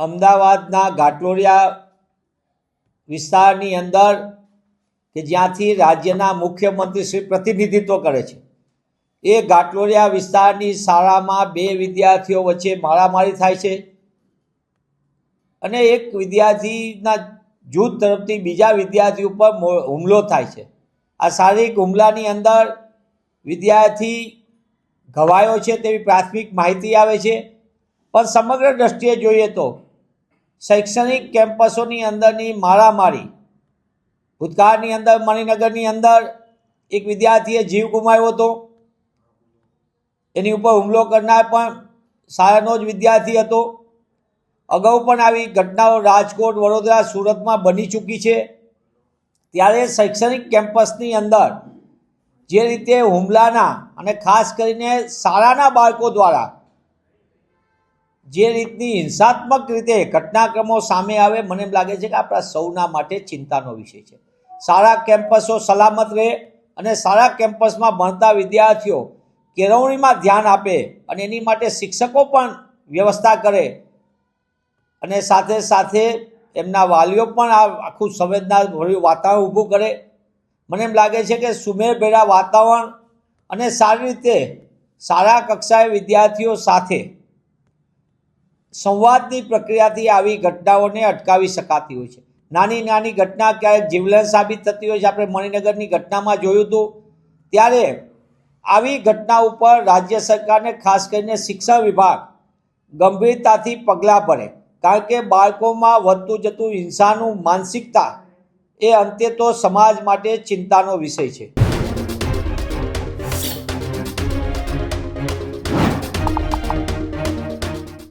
અમદાવાદના ઘાટલોડિયા વિસ્તારની અંદર કે જ્યાંથી રાજ્યના મુખ્યમંત્રી શ્રી પ્રતિનિધિત્વ કરે છે, એ ઘાટલોડિયા વિસ્તારની શાળામાં બે વિદ્યાર્થીઓ વચ્ચે મારામારી થાય છે અને એક વિદ્યાર્થીના જૂથ તરફથી બીજા વિદ્યાર્થી ઉપર હુમલો થાય છે। આ શારીરિક હુમલાની અંદર વિદ્યાર્થી ઘવાયો છે તેવી પ્રાથમિક માહિતી આવે છે, પણ સમગ્ર દ્રષ્ટિએ જોઈએ તો શૈક્ષણિક કેમ્પસોની અંદરની મારામારી, ભૂતકાળની અંદર મણિનગરની અંદર એક વિદ્યાર્થીએ જીવ ગુમાવ્યો હતો, એની ઉપર હુમલો કરનાર પણ શાળાનો જ વિદ્યાર્થી હતો। અગાઉ પણ આવી ઘટનાઓ રાજકોટ, વડોદરા, સુરતમાં બની ચૂકી છે। ત્યારે શૈક્ષણિક કેમ્પસની અંદર જે રીતે હુમલાના અને ખાસ કરીને શાળાના બાળકો દ્વારા જે રીતની હિંસાત્મક રીતે ઘટનાક્રમો સામે આવે, મને એમ લાગે છે કે આપણા સૌના માટે ચિંતાનો વિષય છે। શાળા કેમ્પસો સલામત રહે અને શાળા કેમ્પસમાં ભણતા વિદ્યાર્થીઓ કેળવણીમાં ધ્યાન આપે અને એની માટે શિક્ષકો પણ વ્યવસ્થા કરે અને સાથે સાથે એમના વાલીઓ પણ આ આખું સંવેદનાભર્યું વાતાવરણ ઊભું કરે। મને એમ લાગે છે કે સુમેળભર્યા વાતાવરણ અને સારી રીતે શાળા કક્ષાએ વિદ્યાર્થીઓ સાથે સંવાદની પ્રક્રિયાથી આવી ઘટનાઓને અટકાવી શકાતી હોય છે। નાની નાની ઘટના ક્યારેક જીવલેણ સાબિત થતી હોય છે। આપણે મણિનગરની ઘટનામાં જોયું હતું। ત્યારે આવી ઘટના ઉપર રાજ્ય સરકારને ખાસ કરીને શિક્ષણ વિભાગ ગંભીરતાથી પગલાં ભરે, કારણ કે બાળકોમાં વધતું જતું હિંસાનું માનસિકતા એ અંતે તો સમાજ માટે ચિંતાનો વિષય છે।